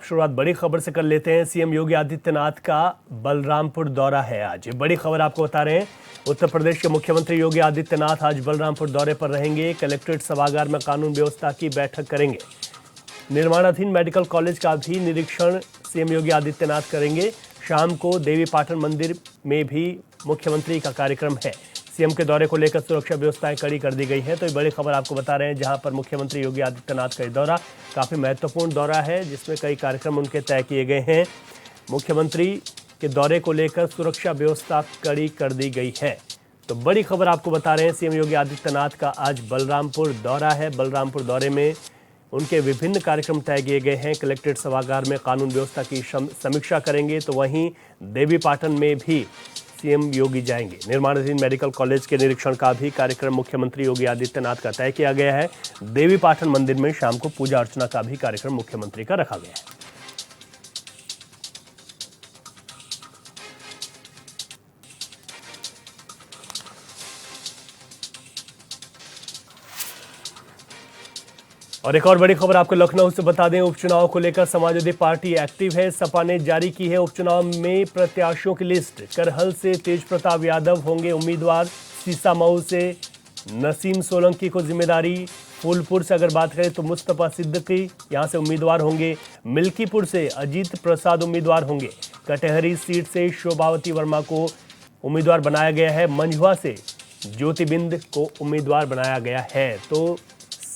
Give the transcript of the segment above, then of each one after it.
शुरुआत बड़ी खबर से कर लेते हैं। सीएम योगी आदित्यनाथ का बलरामपुर दौरा है आज। ये बड़ी खबर आपको बता रहे हैं। उत्तर प्रदेश के मुख्यमंत्री योगी आदित्यनाथ आज बलरामपुर दौरे पर रहेंगे। कलेक्ट्रेट सभागार में कानून व्यवस्था की बैठक करेंगे। निर्माणाधीन मेडिकल कॉलेज का भी निरीक्षण सीएम योगी आदित्यनाथ करेंगे। शाम को देवी पाटन मंदिर में भी मुख्यमंत्री का कार्यक्रम है। सीएम के दौरे को लेकर सुरक्षा व्यवस्थाएं कड़ी कर दी गई हैं। तो ये बड़ी खबर आपको बता रहे हैं, जहां पर मुख्यमंत्री योगी आदित्यनाथ का ये दौरा काफी महत्वपूर्ण दौरा है, जिसमें कई कार्यक्रम उनके तय किए गए हैं। मुख्यमंत्री के दौरे को लेकर सुरक्षा व्यवस्था कड़ी कर दी गई है। तो बड़ी खबर आपको बता रहे हैं, सीएम योगी आदित्यनाथ का आज बलरामपुर दौरा है। बलरामपुर दौरे में उनके विभिन्न कार्यक्रम तय किए गए हैं। कलेक्ट्रेट सभागार में कानून व्यवस्था की समीक्षा करेंगे, तो वहीं देवी पाटन में भी सीएम योगी जाएंगे। निर्माणाधीन मेडिकल कॉलेज के निरीक्षण का भी कार्यक्रम मुख्यमंत्री योगी आदित्यनाथ का तय किया गया है। देवी पाटन मंदिर में शाम को पूजा अर्चना का भी कार्यक्रम मुख्यमंत्री का रखा गया है। और एक और बड़ी खबर आपको लखनऊ से बता दें। उपचुनाव को लेकर समाजवादी पार्टी एक्टिव है। सपा ने जारी की है उपचुनाव में प्रत्याशियों की लिस्ट। करहल से तेज प्रताप यादव होंगे उम्मीदवार। सीसामऊ से नसीम सोलंकी को जिम्मेदारी। फूलपुर से अगर बात करें तो मुस्तफा सिद्दीकी यहां से उम्मीदवार होंगे। मिल्कीपुर से अजीत प्रसाद उम्मीदवार होंगे। कटहरी सीट से शोभावती वर्मा को उम्मीदवार बनाया गया है। मंझुआ से ज्योतिबिंद को उम्मीदवार बनाया गया है। तो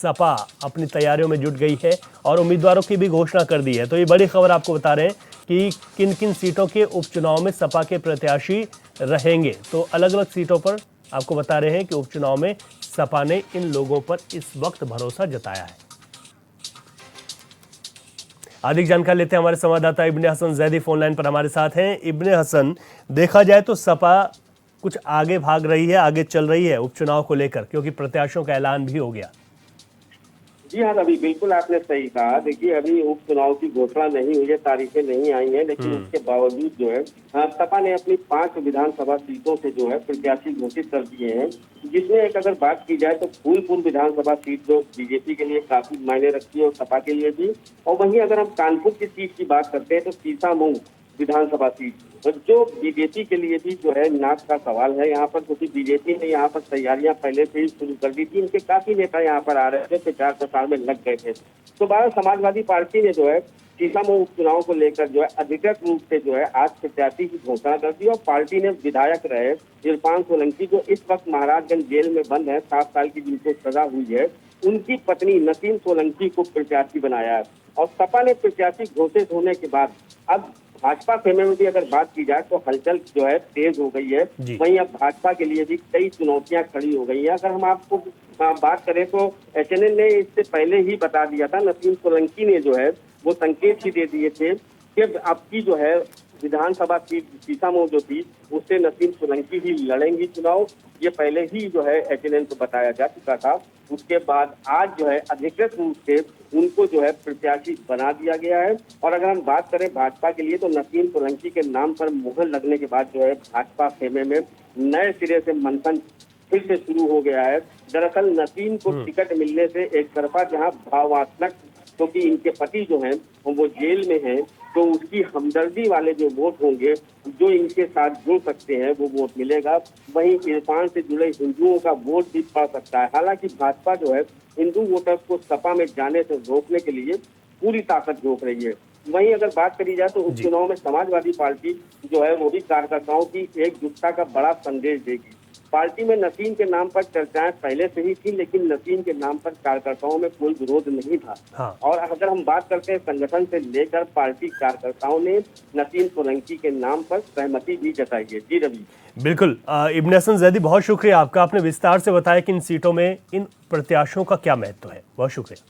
सपा अपनी तैयारियों में जुट गई है और उम्मीदवारों की भी घोषणा कर दी है। तो ये बड़ी खबर आपको बता रहे हैं कि किन किन सीटों के उपचुनाव में सपा के प्रत्याशी रहेंगे। तो अलग अलग सीटों पर आपको बता रहे हैं कि उपचुनाव में सपा ने इन लोगों पर इस वक्त भरोसा जताया है। अधिक जानकारी लेते हैं, हमारे संवाददाता इब्ने हसन जैदी फोन लाइन पर हमारे साथ हैं। इब्ने हसन, देखा जाए तो सपा कुछ आगे भाग रही है, आगे चल रही है उपचुनाव को लेकर, क्योंकि प्रत्याशियों का ऐलान भी हो गया। जी हाँ रवि, बिल्कुल आपने सही कहा। देखिए, अभी उपचुनाव की घोषणा नहीं हुई है, तारीखें नहीं आई हैं, लेकिन उसके बावजूद जो है सपा ने अपनी 5 विधानसभा सीटों से जो है प्रत्याशी घोषित कर दिए हैं। जिसमें एक अगर बात की जाए तो फूलपुर विधानसभा सीट जो बीजेपी के लिए काफी मायने रखती है और सपा के लिए भी। और वहीं अगर हम कानपुर की सीट की बात करते हैं तो सीसामऊ विधानसभा सीट जो बीजेपी के लिए भी जो है नाक का सवाल है यहाँ पर, क्योंकि बीजेपी ने यहाँ पर तैयारियां पहले से ही शुरू कर दी थी। इनके काफी नेता यहाँ पर आ रहे थे, प्रचार प्रसार में लग गए थे। तो भारत समाजवादी पार्टी ने जो है सीसामऊ उपचुनाव को लेकर जो है अधिकृत रूप से जो है आज प्रत्याशी की घोषणा कर दी। और पार्टी ने विधायक रहे इरफान सोलंकी, जो इस वक्त महाराजगंज जेल में बंद है, 7 साल की जिनको सजा हुई है, उनकी पत्नी नसीम सोलंकी को प्रत्याशी बनाया है। और सपा ने प्रत्याशी घोषित होने के बाद अब भाजपा खेमे में भी अगर बात की जाए तो हलचल जो है तेज हो गई है। वहीं अब भाजपा के लिए भी कई चुनौतियां खड़ी हो गई हैं। अगर हम आपको बात करें तो एचएनएन ने इससे पहले ही बता दिया था, नसीम सोलंकी ने जो है वो संकेत ही दे दिए थे कि अब की जो है विधानसभा सीट सीसामऊ जो थी उससे नसीम सोलंकी ही लड़ेंगी चुनाव। ये पहले ही जो है एचएनएन को बताया जा चुका था। उसके बाद आज जो है अधिकृत रूप से उनको जो है प्रत्याशी बना दिया गया है। और अगर हम बात करें भाजपा के लिए तो नसीम सोलंकी के नाम पर मुहर लगने के बाद जो है भाजपा खेमे में नए सिरे से मंथन फिर से शुरू हो गया है। दरअसल नसीम को टिकट मिलने से एक तरफा जहां भावनात्मक, क्योंकि इनके पति जो हैं वो जेल में हैं, तो उसकी हमदर्दी वाले जो वोट होंगे जो इनके साथ जुड़ सकते हैं वो वोट मिलेगा। वहीं इरफान से जुड़े हिंदुओं का वोट भी पड़ सकता है। हालांकि भाजपा जो है हिंदू वोटर्स को सपा में जाने से रोकने के लिए पूरी ताकत झोंक रही है। वहीं अगर बात करी जाए तो उपचुनाव में समाजवादी पार्टी जो है वो भी कार्यकर्ताओं की एकजुटता का बड़ा संदेश देगी। पार्टी में नसीम के नाम पर चर्चाएं पहले से ही थी, लेकिन नसीम के नाम पर कार्यकर्ताओं में कोई विरोध नहीं था। हाँ। और अगर हम बात करते हैं संगठन से लेकर पार्टी कार्यकर्ताओं ने नसीम सोलंकी के नाम पर सहमति भी जताई है। जी रवि, बिल्कुल। इब्ने हसन जैदी, बहुत शुक्रिया आपका। आपने विस्तार से बताया कि इन सीटों में इन प्रत्याशियों का क्या महत्व है। बहुत शुक्रिया।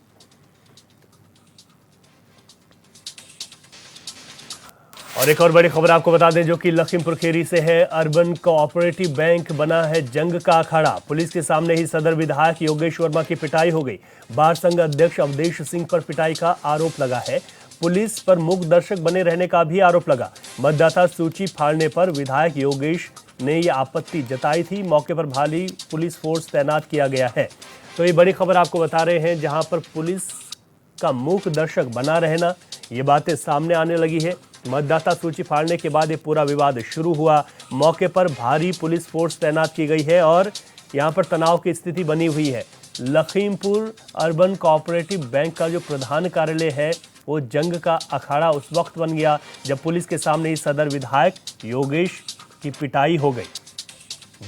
और एक और बड़ी खबर आपको बता दें, जो कि लखीमपुर खीरी से है। अर्बन कोऑपरेटिव बैंक बना है जंग का अखाड़ा। पुलिस के सामने ही सदर विधायक योगेश वर्मा की पिटाई हो गई। बार संघ अध्यक्ष अवधेश सिंह पर पिटाई का आरोप लगा है। पुलिस पर मूक दर्शक बने रहने का भी आरोप लगा। मतदाता सूची फाड़ने पर विधायक योगेश ने यह आपत्ति जताई थी। मौके पर भारी पुलिस फोर्स तैनात किया गया है। तो ये बड़ी खबर आपको बता रहे हैं, जहां पर पुलिस का मूक दर्शक बना रहना, ये बातें सामने आने लगी है। मतदाता सूची फाड़ने के बाद ये पूरा विवाद शुरू हुआ। मौके पर भारी पुलिस फोर्स तैनात की गई है और यहाँ पर तनाव की स्थिति बनी हुई है। लखीमपुर अर्बन कोऑपरेटिव बैंक का जो प्रधान कार्यालय है वो जंग का अखाड़ा उस वक्त बन गया जब पुलिस के सामने ही सदर विधायक योगेश की पिटाई हो गई।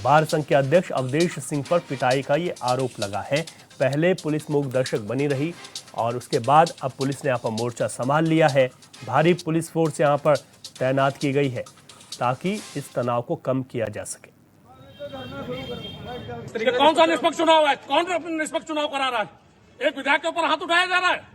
बार संघ के अध्यक्ष अवधेश सिंह पर पिटाई का ये आरोप लगा है। पहले पुलिस मूक दर्शक बनी रही और उसके बाद अब पुलिस ने यहाँ पर मोर्चा संभाल लिया है। भारी पुलिस फोर्स यहाँ पर तैनात की गई है ताकि इस तनाव को कम किया जा सके। ये कौन सा निष्पक्ष चुनाव है? कौन निष्पक्ष चुनाव करा रहा है? एक विधायक के ऊपर हाथ उठाया जा रहा है।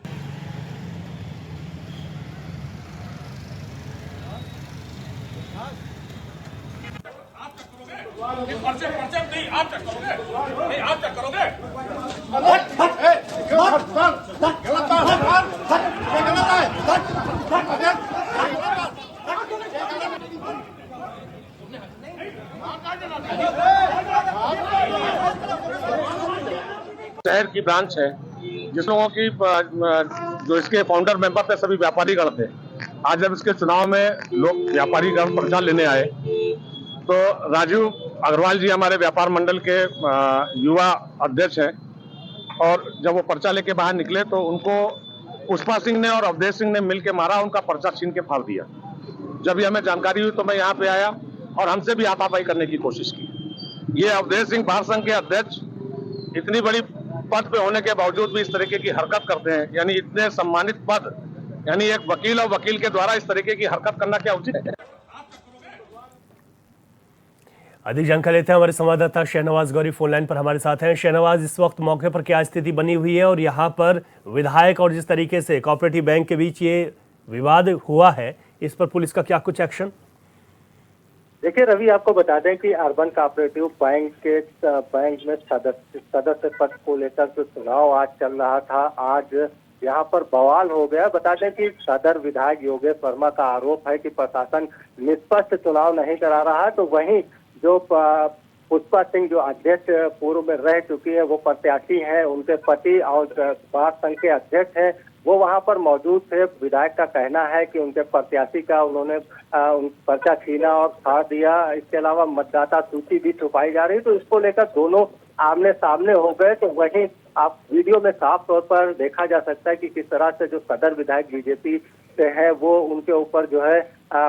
पर्चे नहीं आप चेक करोगे? नहीं आप चेक करोगे? शहर की ब्रांच है जिस लोगों की जो इसके फाउंडर मेंबर थे सभी व्यापारी गण थे। आज जब इसके चुनाव में लोग व्यापारी गण पर्चा लेने आए तो राजीव अग्रवाल जी हमारे व्यापार मंडल के युवा अध्यक्ष हैं और जब वो पर्चा लेके बाहर निकले तो उनको पुष्पा सिंह ने और अवधेश सिंह ने मिलकर मारा, उनका पर्चा छीन के फाड़ दिया। जब ये हमें जानकारी हुई तो मैं यहाँ पे आया और हमसे भी हाथापाई करने की कोशिश की। ये अवधेश सिंह बार संघ के अध्यक्ष इतनी बड़ी पद पे होने के बावजूद भी इस तरीके की हरकत करते हैं, यानी इतने सम्मानित पद, यानी एक वकील और वकील के द्वारा इस तरीके की हरकत करना क्या उचित है? अधिक जानकारी लेते हैं हमारे संवाददाता शहनवाज गौरी फोन लाइन पर हमारे साथ हैं। शहनवाज, इस वक्त मौके पर क्या स्थिति बनी हुई है और यहाँ पर विधायक और जिस तरीके से कोऑपरेटिव बैंक के बीच ये विवाद हुआ है इस पर पुलिस का क्या कुछ एक्शन? देखिए रवि, आपको बता दें कि अर्बन कोऑपरेटिव बैंक में सदस्य पद को लेकर जो चुनाव आज चल रहा था, आज यहाँ पर बवाल हो गया। बता दें कि सदर विधायक योगेश वर्मा का आरोप है कि प्रशासन निष्पक्ष चुनाव नहीं करा रहा है, तो वहीं जो पुष्पा सिंह जो अध्यक्ष पूर्व में रह चुकी है वो प्रत्याशी हैं, उनके पति और बार संघ के अध्यक्ष हैं, वो वहां पर मौजूद थे। विधायक का कहना है कि उनके प्रत्याशी का उन्होंने पर्चा छीना और फाड़ दिया। इसके अलावा मतदाता सूची भी छुपाई जा रही, तो इसको लेकर दोनों आमने सामने हो गए। तो वहीं आप वीडियो में साफ तौर पर देखा जा सकता है कि किस तरह से जो सदर विधायक बीजेपी से है वो उनके ऊपर जो है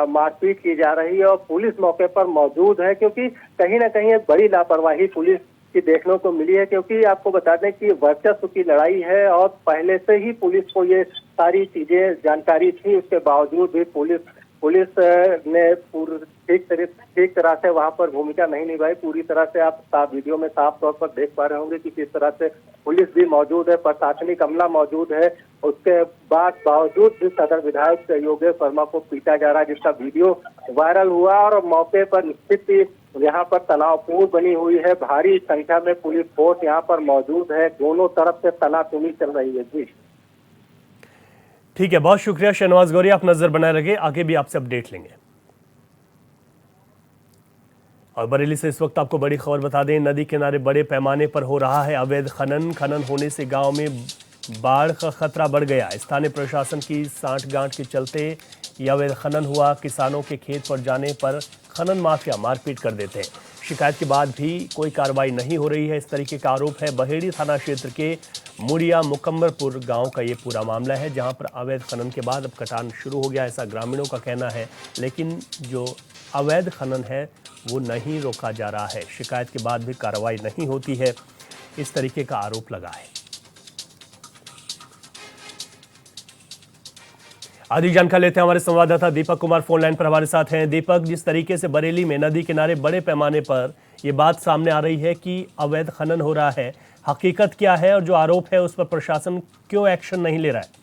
मारपीट की जा रही है और पुलिस मौके पर मौजूद है, क्योंकि कहीं ना कहीं एक बड़ी लापरवाही पुलिस की देखने को मिली है। क्योंकि आपको बता दें कि वर्चस्व की लड़ाई है और पहले से ही पुलिस को ये सारी चीजें जानकारी थी, उसके बावजूद भी पुलिस ने ठीक तरह से वहां पर भूमिका नहीं निभाई। पूरी तरह से आप वीडियो में साफ तौर पर देख पा रहे होंगे कि किस तरह से पुलिस भी मौजूद है, प्रशासनिक अमला मौजूद है। उसके बावजूद भी सदर विधायक योगेश वर्मा को पीटा जा रहा है, जिसका वीडियो वायरल हुआ और मौके पर स्थिति यहाँ पर तनावपूर्ण बनी हुई है। भारी संख्या में पुलिस फोर्स यहाँ पर मौजूद है, दोनों तरफ से तनातनी चल रही है। जी ठीक है, बहुत शुक्रिया शहनवाज गौरी, आप नजर बनाए रखिए, आगे भी आपसे अपडेट लेंगे। और बरेली से इस वक्त आपको बड़ी खबर बता दें, नदी किनारे बड़े पैमाने पर हो रहा है अवैध खनन होने से गांव में बाढ़ का खतरा बढ़ गया। स्थानीय प्रशासन की सांठगांठ के चलते यह अवैध खनन हुआ। किसानों के खेत पर जाने पर खनन माफिया मारपीट कर देते हैं। शिकायत के बाद भी कोई कार्रवाई नहीं हो रही है, इस तरीके का आरोप है। बहेड़ी थाना क्षेत्र के मुड़िया मुकम्मरपुर गांव का ये पूरा मामला है, जहां पर अवैध खनन के बाद अब कटान शुरू हो गया, ऐसा ग्रामीणों का कहना है। लेकिन जो अवैध खनन है वो नहीं रोका जा रहा है, शिकायत के बाद भी कार्रवाई नहीं होती है, इस तरीके का आरोप लगा है। अधिक जानकारी लेते हैं हमारे संवाददाता दीपक कुमार फोन लाइन पर हमारे साथ हैं। दीपक, जिस तरीके से बरेली में नदी किनारे बड़े पैमाने पर यह बात सामने आ रही है कि अवैध खनन हो रहा है, हकीकत क्या है और जो आरोप है उस पर प्रशासन क्यों एक्शन नहीं ले रहा है?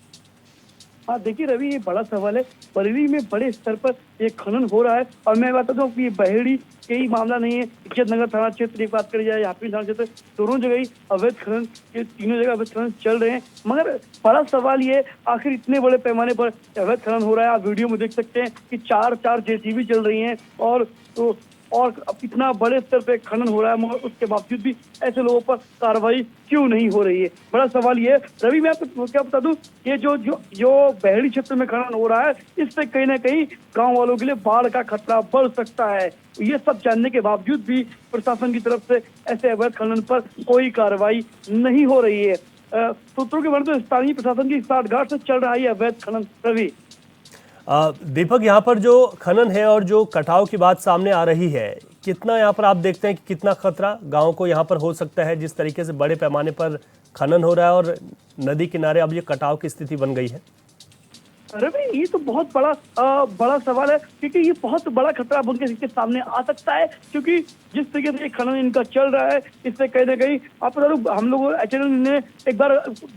हाँ देखिए रवि, ये बड़ा सवाल है। बरेली में बड़े स्तर पर ये खनन हो रहा है और मैं बताता हूँ कि ये बहेड़ी के ही मामला नहीं है। इज्जत नगर थाना क्षेत्र की बात करी जाए, हाफिज थाना क्षेत्र, दोनों जगह ही अवैध खनन, ये तीनों जगह अवैध खनन चल रहे हैं। मगर बड़ा सवाल ये, आखिर इतने बड़े पैमाने पर अवैध खनन हो रहा है। आप वीडियो में देख सकते हैं कि चार जेसीबी चल रही हैं और तो और अब इतना बड़े स्तर पे खनन हो रहा है, मगर उसके बावजूद भी ऐसे लोगों पर कार्रवाई क्यों नहीं हो रही है? बड़ा सवाल ये है। रवि, मैं आपको क्या बता दूं, ये जो बहरी क्षेत्र में खनन हो रहा है, इससे कहीं ना कहीं गांव वालों के लिए बाढ़ का खतरा बढ़ सकता है। ये सब जानने के बावजूद भी प्रशासन की तरफ से ऐसे अवैध खनन पर कोई कार्रवाई नहीं हो रही है। सूत्रों के वर्णन तो स्थानीय प्रशासन की साठगांठ से चल रहा है अवैध खनन। रवि, दीपक, यहाँ पर जो खनन है और जो कटाव की बात सामने आ रही है, कितना यहाँ पर आप देखते हैं कि कितना खतरा गांव को यहाँ पर हो सकता है, जिस तरीके से बड़े पैमाने पर खनन हो रहा है और नदी किनारे अब ये कटाव की स्थिति बन गई है? रवि, ये तो बहुत बड़ा सवाल है, क्योंकि ये बहुत बड़ा खतरा बन के सामने आ सकता है। क्योंकि जिस तरीके से खनन इनका चल रहा है, इससे कहीं ना कहीं आप हम लोग एचएनएन ने एक बार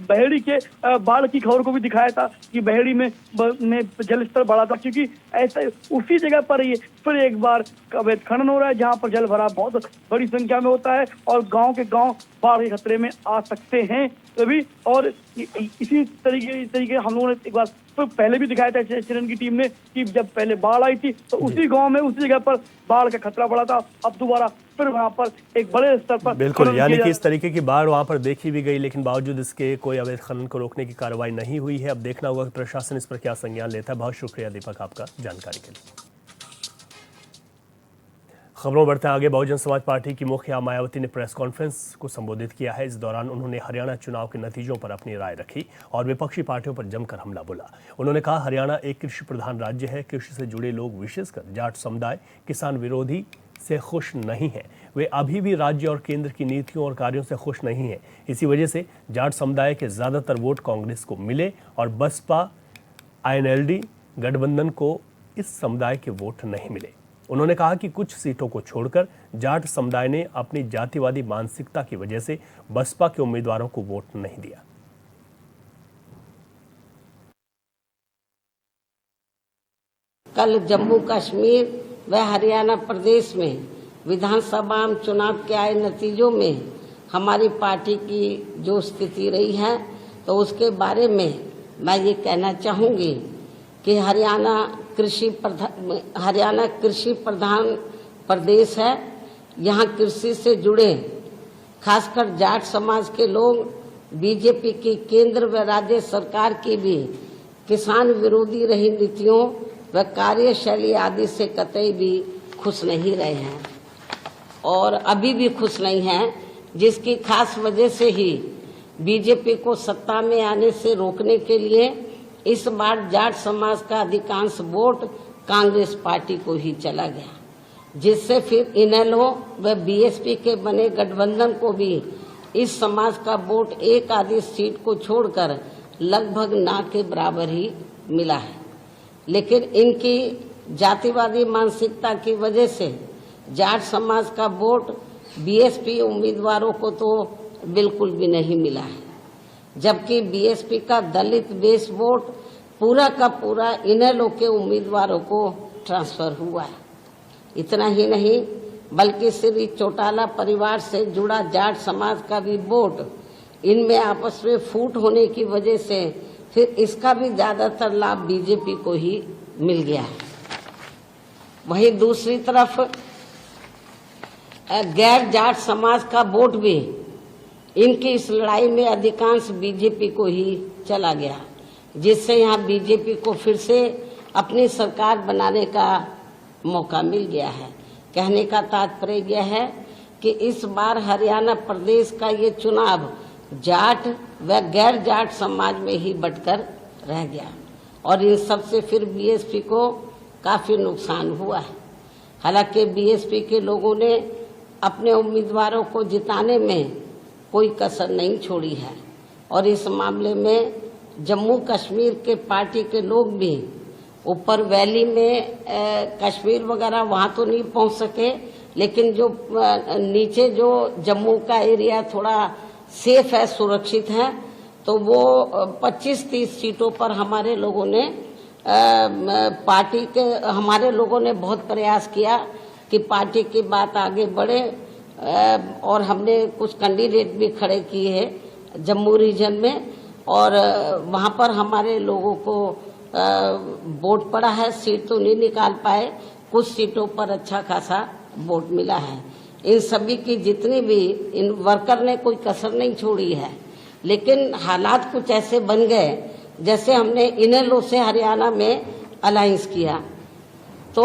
बहेड़ी के बाढ़ की खबर को भी दिखाया था कि बहेड़ी में जल स्तर बढ़ा था, क्योंकि ऐसा उसी जगह पर ही फिर एक बार अवैध खनन हो रहा है जहाँ पर जल भराव बहुत बड़ी संख्या में होता है और गाँव के गाँव बाढ़ के खतरे में आ सकते हैं। तभी और इसी तरीके हम लोगों ने एक बार पहले भी दिखाया था एचएनएन की टीम ने कि जब पहले बाढ़ आई थी तो उसी गांव में उसी जगह पर बाढ़ का खतरा बढ़ा था। अब दोबारा फिर वहां पर एक बड़े स्तर पर बिल्कुल, यानी कि इस तरीके की बाढ़ वहां पर देखी भी गई, लेकिन बावजूद इसके कोई अवैध खनन को रोकने की कार्रवाई नहीं हुई है। अब देखना होगा कि प्रशासन इस पर क्या संज्ञान लेता है। बहुत शुक्रिया दीपक आपका जानकारी के लिए। खबरों बढ़ते हैं आगे। बहुजन समाज पार्टी की मुखिया मायावती ने प्रेस कॉन्फ्रेंस को संबोधित किया है। इस दौरान उन्होंने हरियाणा चुनाव के नतीजों पर अपनी राय रखी और विपक्षी पार्टियों पर जमकर हमला बोला। उन्होंने कहा, हरियाणा एक कृषि प्रधान राज्य है। कृषि से जुड़े लोग, विशेषकर जाट समुदाय, किसान विरोधी से खुश नहीं है। वे अभी भी राज्य और केंद्र की नीतियों और कार्यों से खुश नहीं है। इसी वजह से जाट समुदाय के ज्यादातर वोट कांग्रेस को मिले और बसपा INLD गठबंधन को इस समुदाय के वोट नहीं मिले। उन्होंने कहा कि कुछ सीटों को छोड़कर जाट समुदाय ने अपनी जातिवादी मानसिकता की वजह से बसपा के उम्मीदवारों को वोट नहीं दिया। कल जम्मू कश्मीर व हरियाणा प्रदेश में विधानसभा चुनाव के आए नतीजों में हमारी पार्टी की जो स्थिति रही है, तो उसके बारे में मैं ये कहना चाहूंगी कि हरियाणा कृषि प्रधान प्रदेश है। यहाँ कृषि से जुड़े खासकर जाट समाज के लोग बीजेपी की केंद्र व राज्य सरकार की भी किसान विरोधी रही नीतियों व कार्यशैली आदि से कतई भी खुश नहीं रहे हैं और अभी भी खुश नहीं हैं, जिसकी खास वजह से ही बीजेपी को सत्ता में आने से रोकने के लिए इस बार जाट समाज का अधिकांश वोट कांग्रेस पार्टी को ही चला गया, जिससे फिर इनेलो व बीएसपी के बने गठबंधन को भी इस समाज का वोट एक आधी सीट को छोड़कर लगभग ना के बराबर ही मिला है। लेकिन इनकी जातिवादी मानसिकता की वजह से जाट समाज का वोट बीएसपी उम्मीदवारों को तो बिल्कुल भी नहीं मिला है, जबकि बीएसपी का दलित बेस वोट पूरा का पूरा इनेलो के उम्मीदवारों को ट्रांसफर हुआ है। इतना ही नहीं, बल्कि श्री चौटाला परिवार से जुड़ा जाट समाज का भी वोट इनमें आपस में फूट होने की वजह से फिर इसका भी ज्यादातर लाभ बीजेपी को ही मिल गया है। वहीं दूसरी तरफ गैर जाट समाज का वोट भी इनकी इस लड़ाई में अधिकांश बीजेपी को ही चला गया, जिससे यहाँ बीजेपी को फिर से अपनी सरकार बनाने का मौका मिल गया है। कहने का तात्पर्य यह है कि इस बार हरियाणा प्रदेश का ये चुनाव जाट व गैर जाट समाज में ही बंटकर रह गया और इन सबसे फिर बीएसपी को काफी नुकसान हुआ है। हालांकि बीएसपी के लोगों ने अपने उम्मीदवारों को जिताने में कोई कसर नहीं छोड़ी है और इस मामले में जम्मू कश्मीर के पार्टी के लोग भी ऊपर वैली में कश्मीर वगैरह वहाँ तो नहीं पहुँच सके, लेकिन जो नीचे जो जम्मू का एरिया थोड़ा सेफ है, सुरक्षित है, तो वो 25-30 सीटों पर हमारे लोगों ने हमारे लोगों ने बहुत प्रयास किया कि पार्टी की बात आगे बढ़े और हमने कुछ कैंडिडेट भी खड़े किए हैं जम्मू रीजन में और वहाँ पर हमारे लोगों को वोट पड़ा है। सीट तो नहीं निकाल पाए, कुछ सीटों पर अच्छा खासा वोट मिला है। इन सभी की जितनी भी इन वर्कर ने कोई कसर नहीं छोड़ी है, लेकिन हालात कुछ ऐसे बन गए जैसे हमने इनेलो से हरियाणा में अलायंस किया तो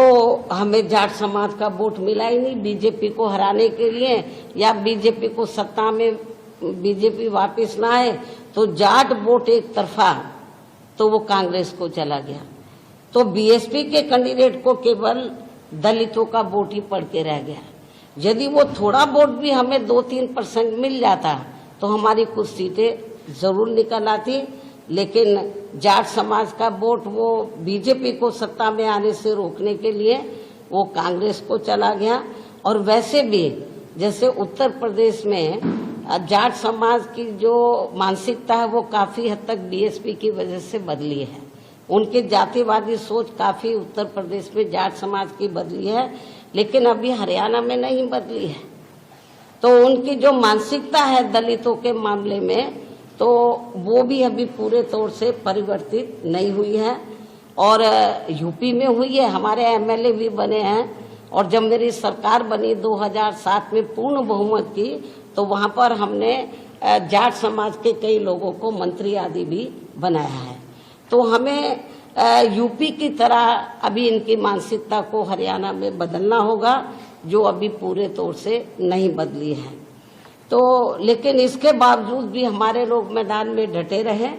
हमें जाट समाज का वोट मिला ही नहीं बीजेपी को हराने के लिए, या बीजेपी को सत्ता में बीजेपी वापस ना आए तो जाट वोट एक तरफा तो वो कांग्रेस को चला गया। तो बीएसपी के कैंडिडेट को केवल दलितों का वोट ही पड़ के रह गया। यदि वो थोड़ा वोट भी हमें 2-3% मिल जाता तो हमारी कुछ सीटें जरूर निकल आती, लेकिन जाट समाज का वोट वो बीजेपी को सत्ता में आने से रोकने के लिए वो कांग्रेस को चला गया। और वैसे भी जैसे उत्तर प्रदेश में जाट समाज की जो मानसिकता है वो काफी हद तक बीएसपी की वजह से बदली है। उनकी जातिवादी सोच काफी उत्तर प्रदेश में जाट समाज की बदली है, लेकिन अभी हरियाणा में नहीं बदली है। तो उनकी जो मानसिकता है दलितों के मामले में तो वो भी अभी पूरे तौर से परिवर्तित नहीं हुई है। और यूपी में हुई है, हमारे एमएलए भी बने हैं। और जब मेरी सरकार बनी 2007 में पूर्ण बहुमत की तो वहां पर हमने जाट समाज के कई लोगों को मंत्री आदि भी बनाया है। तो हमें यूपी की तरह अभी इनकी मानसिकता को हरियाणा में बदलना होगा, जो अभी पूरे तौर से नहीं बदली है। तो लेकिन इसके बावजूद भी हमारे लोग मैदान में डटे रहे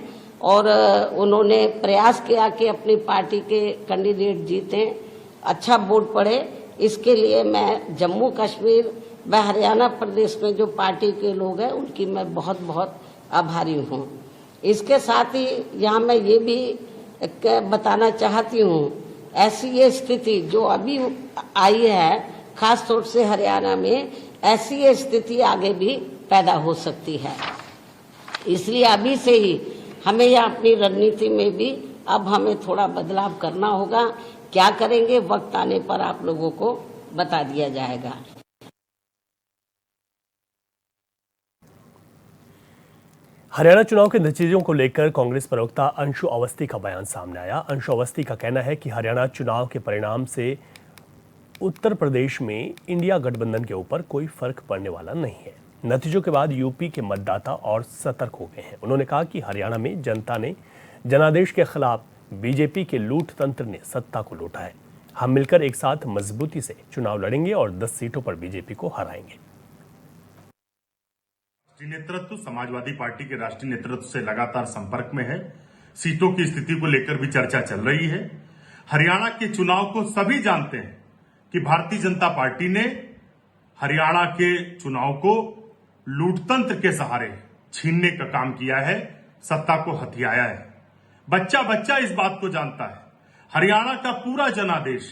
और उन्होंने प्रयास किया कि अपनी पार्टी के कैंडिडेट जीतें, अच्छा वोट पड़े। इसके लिए मैं जम्मू कश्मीर व हरियाणा प्रदेश में जो पार्टी के लोग हैं उनकी मैं बहुत बहुत आभारी हूँ। इसके साथ ही यहाँ मैं ये भी बताना चाहती हूँ, ऐसी ये स्थिति जो अभी आई है खास तौर से हरियाणा में, ऐसी ये स्थिति आगे भी पैदा हो सकती है। इसलिए अभी से ही हमें या अपनी रणनीति में भी अब हमें थोड़ा बदलाव करना होगा। क्या करेंगे वक्त आने पर आप लोगों को बता दिया जाएगा। हरियाणा चुनाव के नतीजों को लेकर कांग्रेस प्रवक्ता अंशु अवस्थी का बयान सामने आया। अंशु अवस्थी का कहना है कि हरियाणा चुनाव के परिणाम से उत्तर प्रदेश में इंडिया गठबंधन के ऊपर कोई फर्क पड़ने वाला नहीं है। नतीजों के बाद यूपी के मतदाता और सतर्क हो गए हैं। उन्होंने कहा कि हरियाणा में जनता ने जनादेश के खिलाफ बीजेपी के लूट तंत्र ने सत्ता को लूटा है। हम मिलकर एक साथ मजबूती से चुनाव लड़ेंगे और 10 सीटों पर बीजेपी को हराएंगे। राष्ट्रीय नेतृत्व समाजवादी पार्टी के राष्ट्रीय नेतृत्व से लगातार संपर्क में है। सीटों की स्थिति को लेकर भी चर्चा चल रही है। हरियाणा के चुनाव को सभी जानते हैं कि भारतीय जनता पार्टी ने हरियाणा के चुनाव को लूटतंत्र के सहारे छीनने का काम किया है, सत्ता को हथियाया है। बच्चा बच्चा इस बात को जानता है। हरियाणा का पूरा जनादेश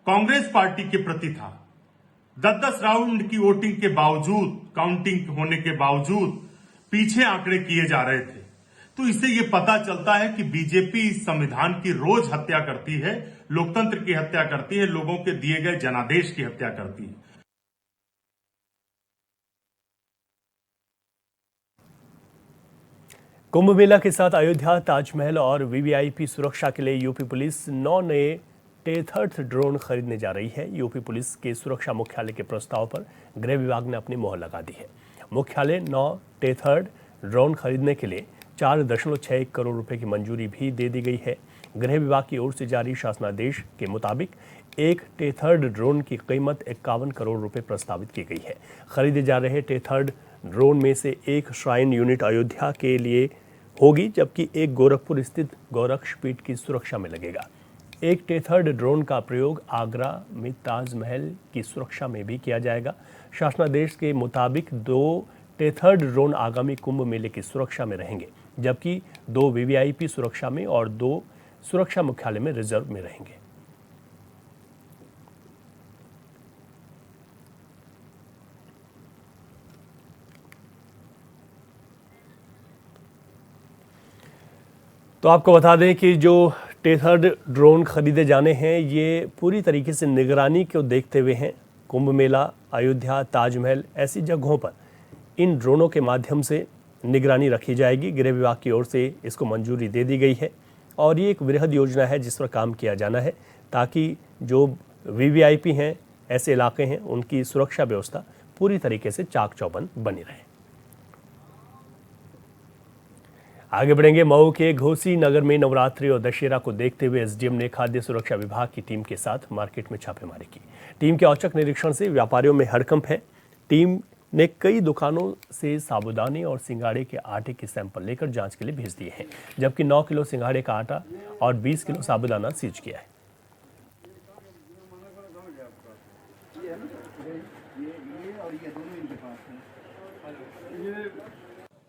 कांग्रेस पार्टी के प्रति था। 10-10 राउंड की वोटिंग के बावजूद, काउंटिंग होने के बावजूद पीछे आंकड़े किए जा रहे थे। तो इससे ये पता चलता है कि बीजेपी संविधान की रोज हत्या करती है, लोकतंत्र की हत्या करती है, लोगों के दिए गए जनादेश की हत्या करती है। कुंभ मेला के साथ अयोध्या, ताजमहल और वीवीआईपी सुरक्षा के लिए यूपी पुलिस 9 नए टेथर्ड ड्रोन खरीदने जा रही है। यूपी पुलिस के सुरक्षा मुख्यालय के प्रस्ताव पर गृह विभाग ने अपनी मोहर लगा दी है। मुख्यालय 9 टेथर्ड ड्रोन खरीदने के लिए 4.61 करोड़ रुपए की मंजूरी भी दे दी गई है। गृह विभाग की ओर से जारी शासनादेश के मुताबिक एक टेथर्ड ड्रोन की कीमत 51 करोड़ रुपए प्रस्तावित की गई है। खरीदे जा रहे टेथर्ड ड्रोन में से एक श्राइन यूनिट अयोध्या के लिए होगी, जबकि एक गोरखपुर स्थित गोरक्षपीठ की सुरक्षा में लगेगा। एक टेथर्ड ड्रोन का प्रयोग आगरा में ताजमहल की सुरक्षा में भी किया जाएगा। शासनादेश के मुताबिक 2 टेथर्ड ड्रोन आगामी कुंभ मेले की सुरक्षा में रहेंगे, जबकि 2 वीवीआईपी सुरक्षा में और 2 सुरक्षा मुख्यालय में रिजर्व में रहेंगे। तो आपको बता दें कि जो टेथर्ड ड्रोन खरीदे जाने हैं ये पूरी तरीके से निगरानी को देखते हुए हैं। कुंभ मेला, अयोध्या, ताजमहल ऐसी जगहों पर इन ड्रोनों के माध्यम से निगरानी रखी जाएगी। गृह विभाग की ओर से इसको मंजूरी दे दी गई है और ये एक वृहद योजना है जिस पर काम किया जाना है, ताकि जो वीवीआईपी हैं ऐसे इलाके हैं उनकी सुरक्षा व्यवस्था पूरी तरीके से चाक चौबंद बनी रहे। आगे बढ़ेंगे। मऊ के घोसी नगर में नवरात्रि और दशहरा को देखते हुए एसडीएम ने खाद्य सुरक्षा विभाग की टीम के साथ मार्केट में छापेमारी की। टीम के औचक निरीक्षण से व्यापारियों में हड़कंप है। टीम ने कई दुकानों से साबूदाने और सिंघाड़े के आटे के सैंपल लेकर जांच के लिए भेज दिए हैं, जबकि 9 किलो सिंघाड़े का आटा और 20 किलो साबूदाना सीज किया है।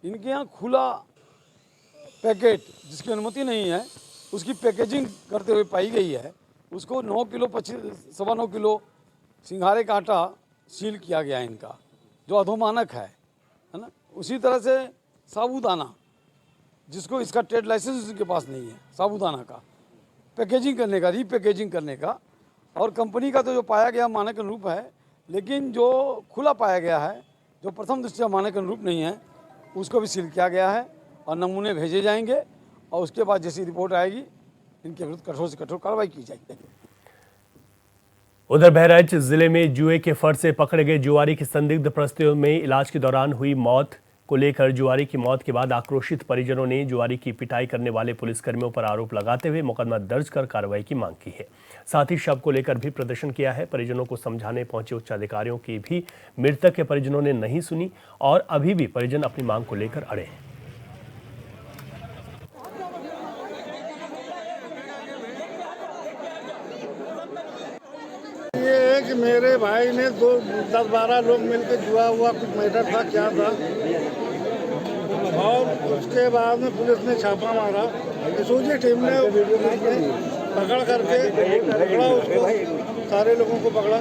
इनके यहाँ खुला पैकेट जिसकी अनुमति नहीं है उसकी पैकेजिंग करते हुए पाई गई है। उसको 9 किलो 25 किलो सिंघाड़े का आटा सील किया गया है इनका, जो अधोमानक है ना। उसी तरह से साबूदाना, जिसको इसका ट्रेड लाइसेंस उसके पास नहीं है, साबूदाना का पैकेजिंग करने का, रीपैकेजिंग करने का। और कंपनी का तो जो पाया गया मानक अनुरूप है, लेकिन जो खुला पाया गया है, जो प्रथम दृष्टया मानक अनुरूप नहीं है, उसको भी सील किया गया है और नमूने भेजे जाएंगे और उसके बाद जैसी रिपोर्ट आएगी इनके विरुद्ध कठोर से कठोर कार्रवाई की जाएगी। उधर बहराइच जिले में जुए के फर्ज से पकड़े गए जुआरी की संदिग्ध परिस्थितियों में इलाज के दौरान हुई मौत को लेकर जुआरी की मौत के बाद आक्रोशित परिजनों ने जुआरी की पिटाई करने वाले पुलिसकर्मियों पर आरोप लगाते हुए मुकदमा दर्ज कर कार्रवाई की मांग की है। साथ ही शव को लेकर भी प्रदर्शन किया है। परिजनों को समझाने पहुंचे उच्च अधिकारियों की भी मृतक के परिजनों ने नहीं सुनी और अभी भी परिजन अपनी मांग को लेकर अड़े हैं। ये है कि मेरे भाई ने 10-12 लोग मिलकर जुआ हुआ, कुछ मैटर था क्या था, और उसके बाद में पुलिस ने छापा मारा। एसओजी टीम ने पकड़ करके पकड़ा उसको, सारे लोगों को पकड़ा।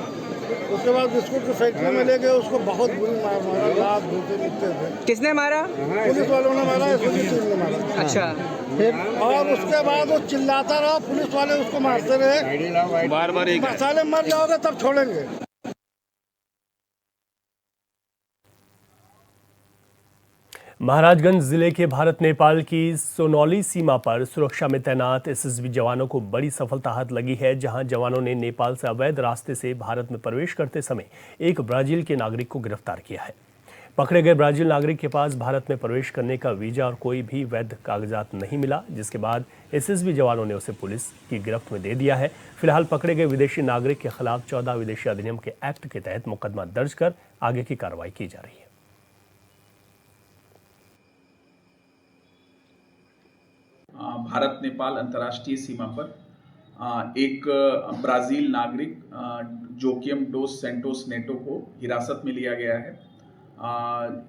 उसके बाद बिस्कुट की फैक्ट्री में ले गए, उसको बहुत बुरी मार मारा, रात धोते नीचे थे। किसने मारा? पुलिस वालों ने मारा, एसओजी टीम ने मारा। अच्छा। और उसके बाद वो चिल्लाता रहा, पुलिस वाले उसको मारते रहे, बार-बार साले मर जाओगे तब छोड़ेंगे। महाराजगंज जिले के भारत नेपाल की सोनौली सीमा पर सुरक्षा में तैनात एसएसबी जवानों को बड़ी सफलता हाथ लगी है, जहां जवानों ने नेपाल से अवैध रास्ते से भारत में प्रवेश करते समय एक ब्राजील के नागरिक को गिरफ्तार किया है। पकड़े गए ब्राजील नागरिक के पास भारत में प्रवेश करने का वीजा और कोई भी वैध कागजात नहीं मिला, जिसके बाद एसएसबी जवानों ने उसे पुलिस की गिरफ्त में दे दिया है। फिलहाल पकड़े गए विदेशी नागरिक के खिलाफ 14 विदेशी अधिनियम के एक्ट के तहत मुकदमा दर्ज कर आगे की कार्रवाई की जा रही है। भारत नेपाल अंतर्राष्ट्रीय सीमा पर एक ब्राजील नागरिक जोकियम डोस सेंटोस नेटो को हिरासत में लिया गया है।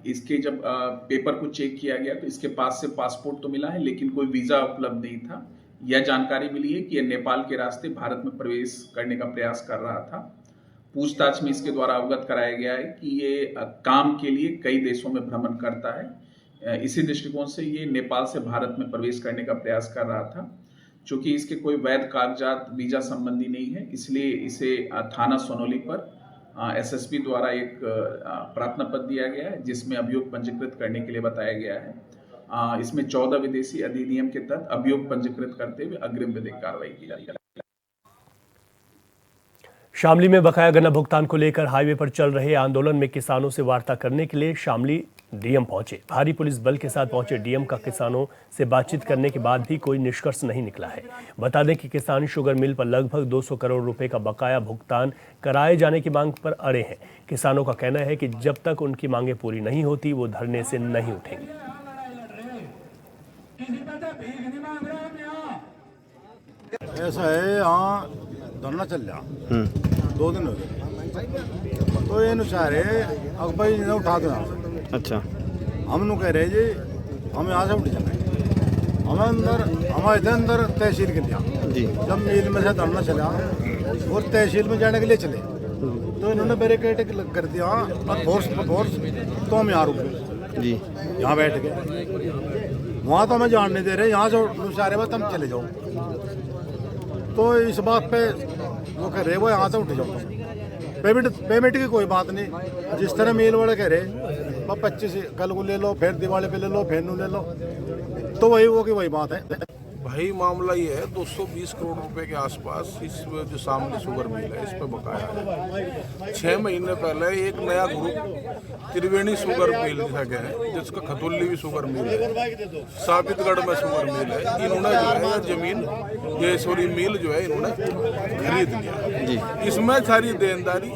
इसके जब पेपर को चेक किया गया तो इसके पास से पासपोर्ट तो मिला है, लेकिन कोई वीजा उपलब्ध नहीं था। यह जानकारी मिली है कि यह नेपाल के रास्ते भारत में प्रवेश करने का प्रयास कर रहा था। पूछताछ में इसके द्वारा अवगत कराया गया है कि ये काम के लिए कई देशों में भ्रमण करता है। इसी दृष्टिकोण से ये नेपाल से भारत में प्रवेश करने का प्रयास कर रहा था। चूंकि इसके कोई वैध कागजात वीजा संबंधी नहीं है, इसलिए इसे थाना सोनौली पर एसएसपी द्वारा एक प्रार्थना पत्र दिया गया है, जिसमें अभियोग पंजीकृत करने के लिए बताया गया है। इसमें 14 विदेशी अधिनियम के तहत अभियोग पंजीकृत करते हुए अग्रिम विधिक कार्रवाई की जाएगी। शामली में बकाया गन्ना भुगतान को लेकर हाईवे पर चल रहे आंदोलन में किसानों से वार्ता करने के लिए शामली डीएम पहुंचे। भारी पुलिस बल के साथ पहुंचे डीएम का किसानों से बातचीत करने के बाद भी कोई निष्कर्ष नहीं निकला है। बता दें कि किसान शुगर मिल पर लगभग 200 करोड़ रुपए का बकाया भुगतान कराए जाने की मांग पर अड़े हैं। किसानों का कहना है कि जब तक उनकी मांगें पूरी नहीं होती वो धरने से नहीं उठेंगे। ऐसा है, यहाँ धरना चल रहा 2 दिन हो गए, तो ये अनुसार है अब भाई ने उठा दो। अच्छा। हम लोग कह रहे जी हम यहाँ से उठ जाए, हमारे अंदर तहसील के लिए जी, जब मिल में से धरना चला और तहसील में जाने के लिए चले तो इन्होंने बैरिकेड कर दिया और फोर्स तो हम यहाँ रुक गए जी, यहाँ बैठ गए। वहाँ तो हमें जान नहीं दे रहे, यहाँ से सारे बात हम चले जाओ। तो इस बात पे वो कह रहे वो यहाँ से उठ जाओ। पेमेंट की कोई बात नहीं, जिस तरह मेल वाले कह रहे 25 कल को ले लो, फिर दिवाली पे ले लो, फिर नू ले लो, तो वही वो की वही बात है। भाई मामला ये है 220 करोड़ रुपए के आसपास इस जो सामने शुगर मिल है इस पे बकाया है। 6 महीने पहले एक नया ग्रुप त्रिवेणी शुगर मिल है जिसका खतौली भी शुगर मिल है, साबितगढ़ में शुगर मिल है। इन्होंने जो है जमीन ये सॉरी मिल जो है इन्होंने खरीद लिया। इसमें सारी देनदारी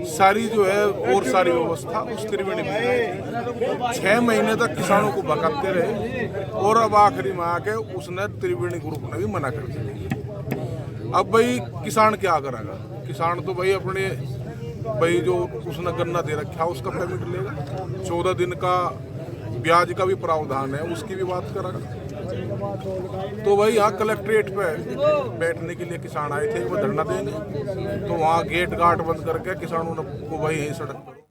सारी जो है और सारी व्यवस्था उस त्रिवेणी मिल 6 महीने तक किसानों को भगाते रहे और अब आखिरी में आके उसने त्रिवेणी ग्रुप ने भी मना कर दिया। अब भाई किसान क्या करेगा? किसान तो भाई अपने भाई जो उसने गन्ना दे रखा है उसका पेमेंट लेगा, 14 दिन का ब्याज का भी प्रावधान है उसकी भी बात करेगा। तो भाई यहाँ कलेक्ट्रेट पे बैठने के लिए किसान आए थे, वो धरना देंगे, तो वहाँ गेट गार्ड बंद करके किसानों को भाई यही सड़क पर